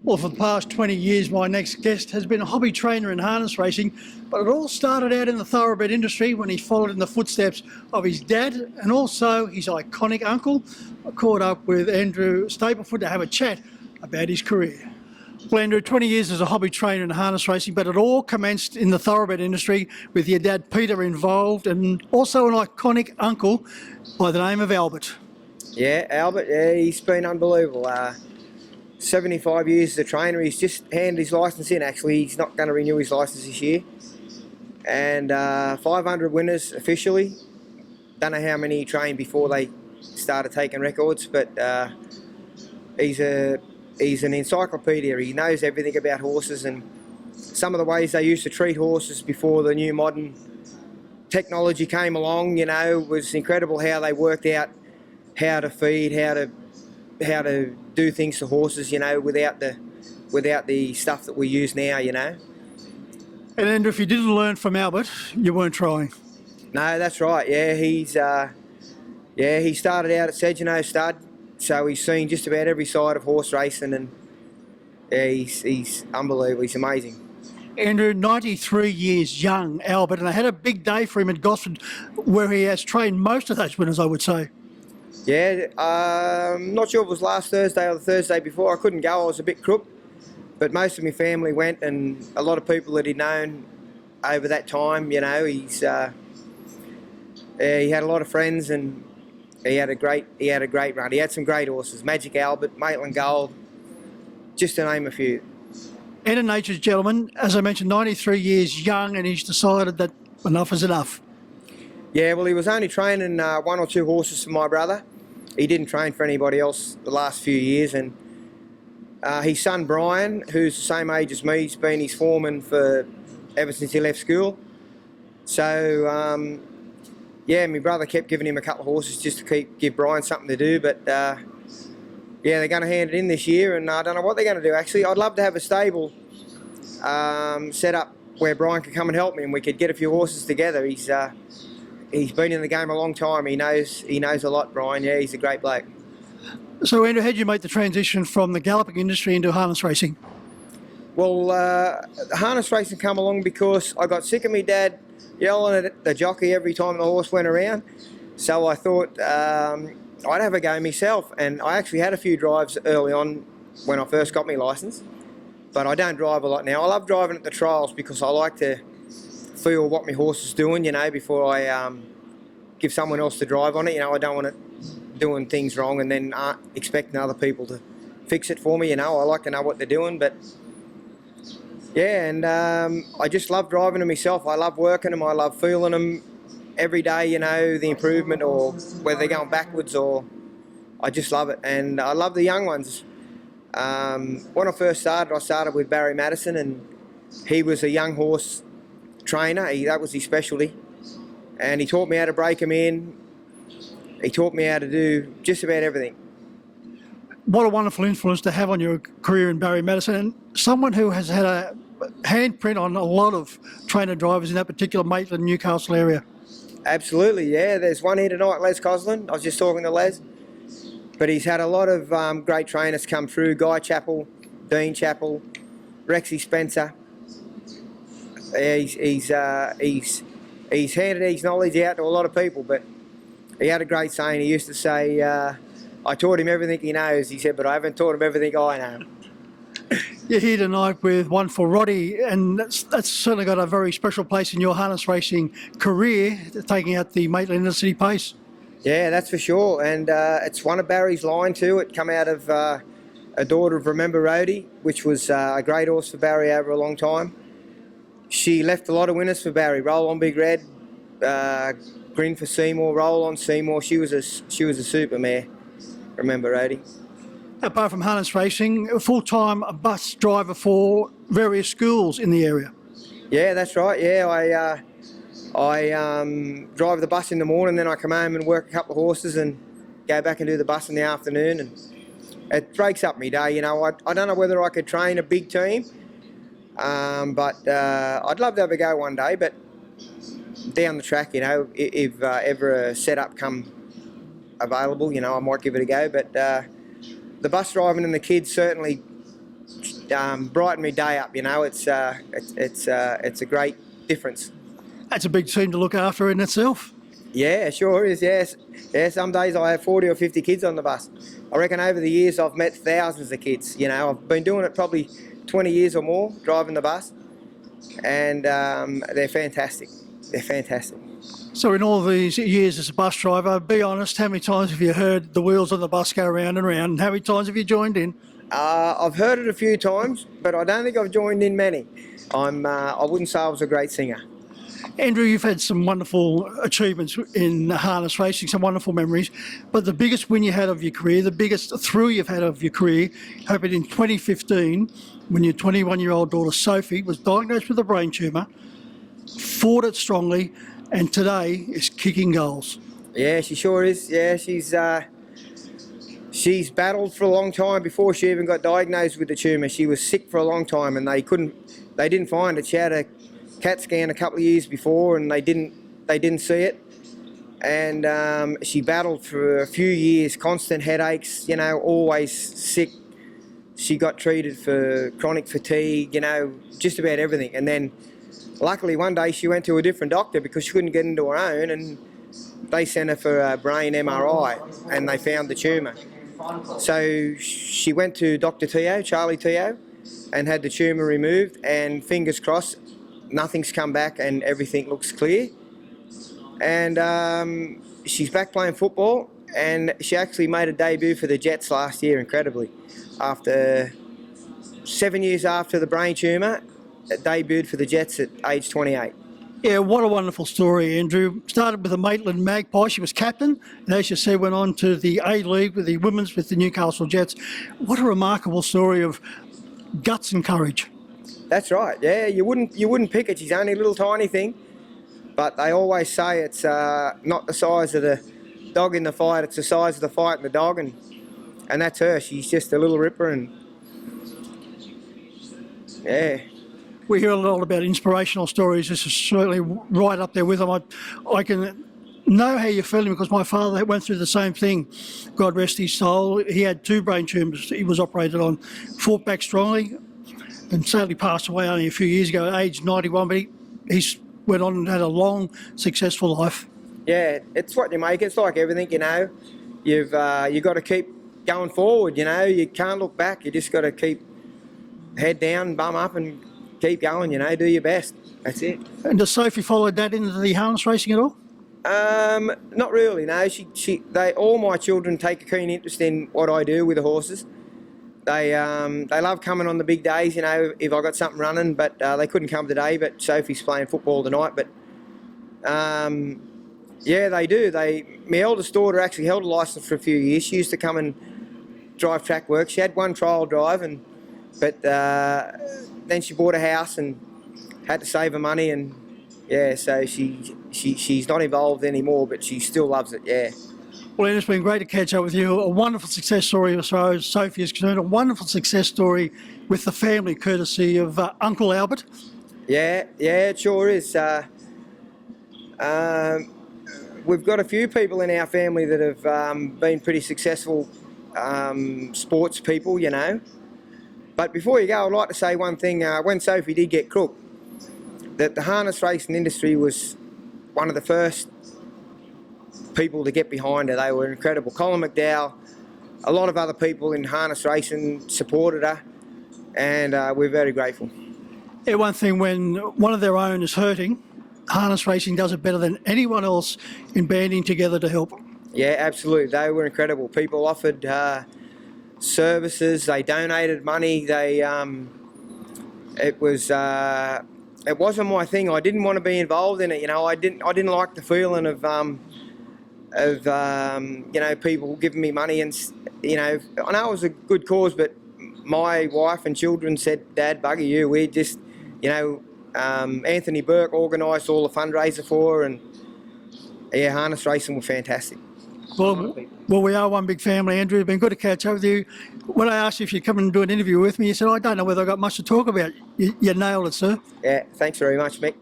Well, for the past 20 years, my next guest has been a hobby trainer in harness racing, but it all started out in the thoroughbred industry when he followed in the footsteps of his dad and also his iconic uncle. I caught up with Andrew Stapleford to have a chat about his career. Well, Andrew, 20 years as a hobby trainer in harness racing, but it all commenced in the thoroughbred industry with your dad Peter involved and also an iconic uncle by the name of Albert. Yeah, Albert, yeah, he's been unbelievable. 75 years as a trainer. He's just handed his licence in, actually. He's not going to renew his licence this year. And 500 winners officially. Don't know how many he trained before they started taking records, but he's an encyclopedia. He knows everything about horses and some of the ways they used to treat horses before the new modern technology came along. You know, it was incredible how they worked out how to feed, how to do things to horses, you know, without the stuff that we use now, you know. And Andrew, if you didn't learn from Albert, you weren't trying. No, that's right. Yeah, he started out at Sedgeno Stud, so he's seen just about every side of horse racing, and yeah, he's unbelievable. He's amazing. Andrew, 93 years young, Albert, and I had a big day for him at Gosford where he has trained most of those winners, I would say. Yeah, I'm not sure if it was last Thursday or the Thursday before. I couldn't go, I was a bit crook, but most of my family went, and a lot of people that he'd known over that time, you know, he had a lot of friends, and he had a great run. He had some great horses, Magic Albert, Maitland Gold, just to name a few. And a nature's gentleman, as I mentioned, 93 years young, and he's decided that enough is enough. Yeah, well, he was only training one or two horses for my brother. He didn't train for anybody else the last few years, and his son Brian, who's the same age as me, he's been his foreman ever since he left school. So, yeah, my brother kept giving him a couple of horses just to give Brian something to do, but yeah, they're going to hand it in this year, and I don't know what they're going to do, actually. I'd love to have a stable set up where Brian could come and help me and we could get a few horses together. He's been in the game a long time. He knows a lot, Brian. Yeah, he's a great bloke. So, Andrew, how did you make the transition from the galloping industry into harness racing? Well, harness racing come along because I got sick of me dad yelling at the jockey every time the horse went around. So I thought I'd have a go myself, and I actually had a few drives early on when I first got my licence, but I don't drive a lot now. I love driving at the trials because I like to feel what my horse is doing, you know, before I give someone else to drive on it. You know, I don't want it doing things wrong and then expecting other people to fix it for me, you know. I like to know what they're doing, but yeah, and I just love driving them myself. I love working them, I love feeling them every day, you know, the improvement or whether they're going backwards, or I just love it. And I love the young ones. When I first started, I started with Barry Madison, and he was a young horse trainer. That was his specialty, and he taught me how to break him in. He taught me how to do just about everything. What a wonderful influence to have on your career in Barry Madison, and someone who has had a handprint on a lot of trainer drivers in that particular Maitland, Newcastle area. Absolutely, yeah. There's one here tonight, Les Cosland. I was just talking to Les, but he's had a lot of great trainers come through. Guy Chappell, Dean Chappell, Rexy Spencer. He's handed his knowledge out to a lot of people, but he had a great saying. He used to say, I taught him everything he knows, he said, but I haven't taught him everything I know. You're here tonight with one for Roddy, and that's certainly got a very special place in your harness racing career, taking out the Maitland Inner City Pace. Yeah, that's for sure, and it's one of Barry's line too. It come out of a daughter of Remember Rhodey, which was a great horse for Barry over a long time. She left a lot of winners for Barry. Roll on Big Red, Grin for Seymour, Roll on Seymour. She was a super mare, Remember Rhodey. Apart from harness racing, a full-time bus driver for various schools in the area. Yeah, that's right. Yeah, I drive the bus in the morning, then I come home and work a couple of horses and go back and do the bus in the afternoon, and it breaks up my day. You know, I don't know whether I could train a big team, but I'd love to have a go one day. But down the track, you know, if ever a setup come available, you know, I might give it a go. But the bus driving and the kids certainly brighten my day up. You know, it's a great difference. That's a big team to look after in itself. Yeah, it sure is. Yes, yeah. Some days I have 40 or 50 kids on the bus. I reckon over the years I've met thousands of kids. You know, I've been doing it probably 20 years or more, driving the bus, and they're fantastic. They're fantastic. So in all these years as a bus driver, be honest, how many times have you heard the wheels on the bus go round and round, and how many times have you joined in? I've heard it a few times, but I don't think I've joined in many. I wouldn't say I was a great singer. Andrew, you've had some wonderful achievements in harness racing, some wonderful memories, but the biggest win you had of your career, the biggest thrill you've had of your career, happened in 2015 when your 21-year-old daughter Sophie was diagnosed with a brain tumour, fought it strongly, and today is kicking goals. Yeah, she sure is. Yeah, she's battled for a long time before she even got diagnosed with the tumour. She was sick for a long time, and they didn't find it. She had a CAT scan a couple of years before, and they didn't see it. And she battled for a few years, constant headaches. You know, always sick. She got treated for chronic fatigue. You know, just about everything. And then, luckily, one day she went to a different doctor because she couldn't get into her own, and they sent her for a brain MRI, and they found the tumour. So she went to Dr. Charlie Teo, and had the tumour removed, and fingers crossed, nothing's come back and everything looks clear. And she's back playing football, and she actually made a debut for the Jets last year, incredibly. After 7 years after the brain tumour, debuted for the Jets at age 28. Yeah, what a wonderful story, Andrew. Started with the Maitland Magpie. She was captain, and as you said, went on to the A-League with the women's with the Newcastle Jets. What a remarkable story of guts and courage. That's right. Yeah, you wouldn't pick it. She's only a little tiny thing, but they always say it's not the size of the dog in the fight; it's the size of the fight in the dog, and that's her. She's just a little ripper, and yeah. We hear a lot about inspirational stories. This is certainly right up there with them. I can know how you're feeling because my father went through the same thing. God rest his soul. He had 2 brain tumours he was operated on, fought back strongly, and sadly passed away only a few years ago at age 91, but he went on and had a long, successful life. Yeah, it's what you make. It's like everything, you know. You've got to keep going forward, you know. You can't look back. You just got to keep head down, bum up, and keep going, you know, do your best. That's it. And does Sophie follow Dad into the harness racing at all? Not really, no. All my children take a keen interest in what I do with the horses. They love coming on the big days, you know, if I got something running, but they couldn't come today, but Sophie's playing football tonight. But yeah, they do. My eldest daughter actually held a licence for a few years. She used to come and drive track work. She had one trial drive, but then she bought a house and had to save her money, and yeah, so she's not involved anymore, but she still loves it. Yeah. Well, it's been great to catch up with you. A wonderful success story as far as Sophie is concerned. A wonderful success story with the family, courtesy of Uncle Albert. Yeah, it sure is. We've got a few people in our family that have been pretty successful sports people, you know. But before you go, I'd like to say one thing. When Sophie did get crook, that the harness racing industry was one of the first people to get behind her. They were incredible. Colin McDowell, a lot of other people in harness racing supported her, and we're very grateful. Yeah, one thing, when one of their own is hurting, harness racing does it better than anyone else in banding together to help. Yeah, absolutely. They were incredible. People offered services. They donated money. It wasn't my thing. I didn't want to be involved in it. You know, I didn't like the feeling of you know, people giving me money, and you know, I know it was a good cause, but my wife and children said, "Dad, bugger you. We just, you know." Anthony Burke organised all the fundraiser for her, and yeah, harness racing were fantastic. Well, we are one big family, Andrew. It's been good to catch up with you. When I asked you if you'd come and do an interview with me, you said, I don't know whether I got much to talk about. You nailed it, sir. Yeah, thanks very much, Mick.